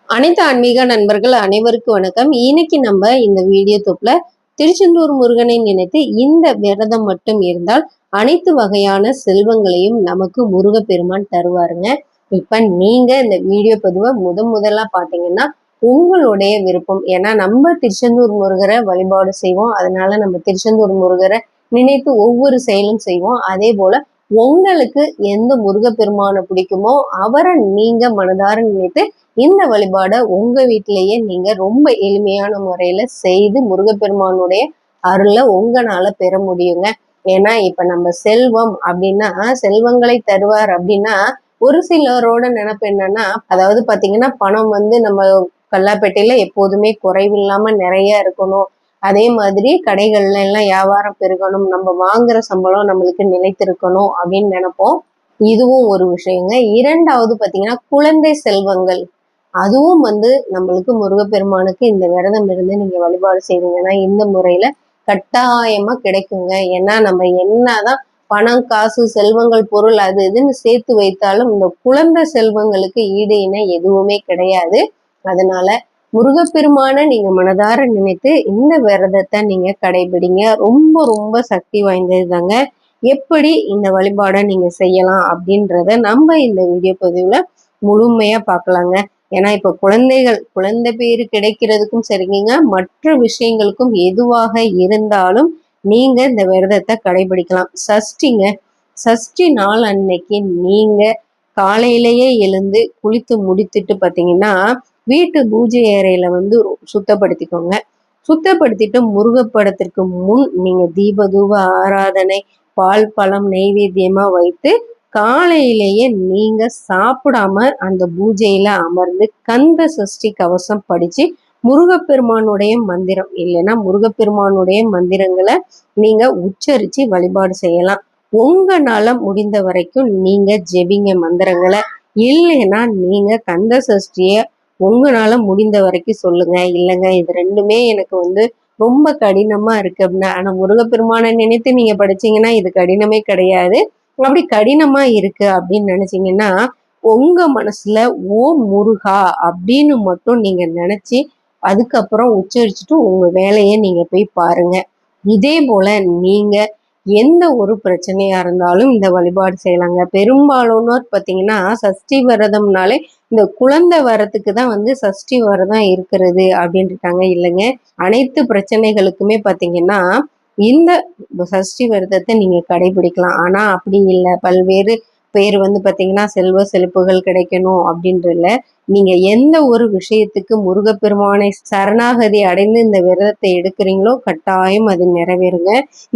அனைத்து ஆன்மீக நண்பர்கள் அனைவருக்கும் வணக்கம். இன்னைக்கு நம்ம இந்த வீடியோ தொப்புல திருச்செந்தூர் முருகனை நினைத்து இந்த விரதம் மட்டும் இருந்தால் அனைத்து வகையான செல்வங்களையும் நமக்கு முருகப்பெருமான் தருவாருங்க. இப்ப நீங்க இந்த வீடியோ பதிவை முதலா பாத்தீங்கன்னா உங்களுடைய விருப்பம். ஏன்னா நம்ம திருச்செந்தூர் முருகரை வழிபாடு செய்வோம். அதனால நம்ம திருச்செந்தூர் முருகரை நினைத்து ஒவ்வொரு செயலும் செய்வோம். அதே போல உங்களுக்கு எந்த முருகப்பெருமானை பிடிக்குமோ அவரை நீங்க மனதார நினைத்து இந்த வழிபாடை உங்க வீட்டிலேயே நீங்க ரொம்ப எளிமையான முறையில செய்து முருகப்பெருமானுடைய அருளை உங்களால பெற முடியுங்க. ஏன்னா இப்ப நம்ம செல்வம் அப்படின்னா செல்வங்களை தருவார் அப்படின்னா ஒரு சிலரோட நினைப்பு என்னன்னா, அதாவது பாத்தீங்கன்னா பணம் நம்ம கல்லாப்பேட்டையில எப்போதுமே குறைவில்லாம நிறைய இருக்கணும். அதே மாதிரி கடைகள்ல எல்லாம் வியாபாரம் பெருகணும், நம்ம வாங்குற சம்பளம் நம்மளுக்கு நிலைத்திருக்கணும் அப்படின்னு நினைப்போம். இதுவும் ஒரு விஷயங்க. இரண்டாவது பாத்தீங்கன்னா குழந்தை செல்வங்கள், அதுவும் நம்மளுக்கு முருகப்பெருமானுக்கு இந்த விரதம் இருந்து நீங்க வழிபாடு செய்வீங்கன்னா இந்த முறையில கட்டாயமா கிடைக்குங்க. ஏன்னா நம்ம என்னதான் பணம் காசு செல்வங்கள் பொருள் அது இதுன்னு சேர்த்து வைத்தாலும் இந்த குழந்தை செல்வங்களுக்கு ஈடு இணை எதுவுமே கிடையாது. அதனால முருகப்பெருமான நீங்க மனதார நினைத்து இந்த விரதத்தை நீங்க கடைபிடிங்க. ரொம்ப ரொம்ப சக்தி வாய்ந்தது தாங்க. எப்படி இந்த வழிபாடை நீங்க செய்யலாம் அப்படின்றத நம்ம இந்த வீடியோ பதிவுல முழுமையா பார்க்கலாங்க. ஏன்னா இப்ப குழந்தை பேரு கிடைக்கிறதுக்கும் சரிங்க, மற்ற விஷயங்களுக்கும் எதுவாக இருந்தாலும் நீங்க இந்த விரதத்தை கடைபிடிக்கலாம். சஷ்டிங்க, சஷ்டி நாள் அன்னைக்கு நீங்க காலையிலேயே எழுந்து குளித்து முடித்துட்டு பாத்தீங்கன்னா வீட்டு பூஜை அறையில சுத்தப்படுத்திக்கோங்க. சுத்தப்படுத்திட்டு முருகப்படத்திற்கு முன் நீங்க தீப தூப ஆராதனை பால் பழம் நெய்வேத்தியமா வைத்து காலையிலேயே நீங்க சாப்பிடாம அந்த பூஜையில அமர்ந்து கந்த சஷ்டி கவசம் படிச்சு முருகப்பெருமானுடைய மந்திரம் இல்லைன்னா முருகப்பெருமானுடைய மந்திரங்களை நீங்க உச்சரிச்சு வழிபாடு செய்யலாம். உங்களால முடிந்த வரைக்கும் நீங்க ஜெபிங்க மந்திரங்களை. இல்லைன்னா நீங்க கந்த சஷ்டிய உங்களால முடிந்த வரைக்கும் சொல்லுங்க. இல்லைங்க இது ரெண்டுமே எனக்கு ரொம்ப கடினமா இருக்கு அப்படின்னா, ஆனா முருகப்பெருமானை நினைத்து நீங்க படிச்சீங்கன்னா இது கடினமே கிடையாது. அப்படி கடினமா இருக்கு அப்படின்னு நினைச்சீங்கன்னா உங்க மனசுல ஓம் முருகா அப்படின்னு மட்டும் நீங்க நினைச்சு அதுக்கப்புறம் உச்சரிச்சுட்டு உங்க வேலையை நீங்க போய் பாருங்க. இதே போல நீங்க எந்த ஒரு பிரச்சனையா இருந்தாலும் இந்த வழிபாடு செய்யலாங்க. பெரும்பாலானோர் பார்த்தீங்கன்னா சஷ்டி விரதம்னாலே இந்த குழந்தை வரத்துக்கு தான் சஷ்டி விரதம் இருக்கிறது அப்படின்ட்டுட்டாங்க. இல்லைங்க, அனைத்து பிரச்சனைகளுக்குமே பார்த்தீங்கன்னா இந்த சஷ்டி விரதத்தை நீங்க கடைபிடிக்கலாம். ஆனா அப்படி இல்லை, பல்வேறு பேர் பார்த்தீங்கன்னா செல்வ செழிப்புகள் கிடைக்கணும் அப்படின்றதுல நீங்க எந்த ஒரு விஷயத்துக்கு முருகப்பெருமானை சரணாகதி அடைந்து இந்த விரதத்தை எடுக்கிறீங்களோ கட்டாயம் அது நிறைவேறுங்க.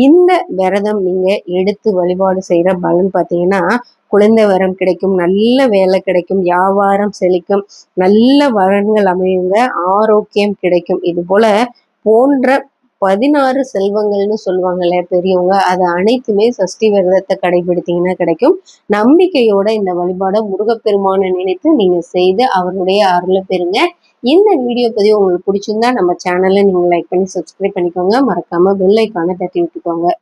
இந்த விரதம் நீங்க எடுத்து வழிபாடு செய்யற பலன் பார்த்தீங்கன்னா குழந்தை வரம் கிடைக்கும், நல்ல வேலை கிடைக்கும், வியாபாரம் செழிக்கும், நல்ல வரன்கள் அமையுங்க, ஆரோக்கியம் கிடைக்கும். இது போல போன்ற 16 செல்வங்கள்னு சொல்லுவாங்கல்ல பெரியவங்க, அது அனைத்துமே சஷ்டி விரதத்தை கடைபிடித்தீங்கன்னா கிடைக்கும். நம்பிக்கையோட இந்த வழிபாடை முருகப்பெருமானை நினைத்து நீங்க செய்து அவருடைய அருளை பெறுங்க. இந்த வீடியோ பதிவு உங்களுக்கு பிடிச்சிருந்தா நம்ம சேனலை நீங்க லைக் பண்ணி சப்ஸ்கிரைப் பண்ணிக்கோங்க. மறக்காம பெல் ஐக்கானை தட்டி விட்டுக்கோங்க.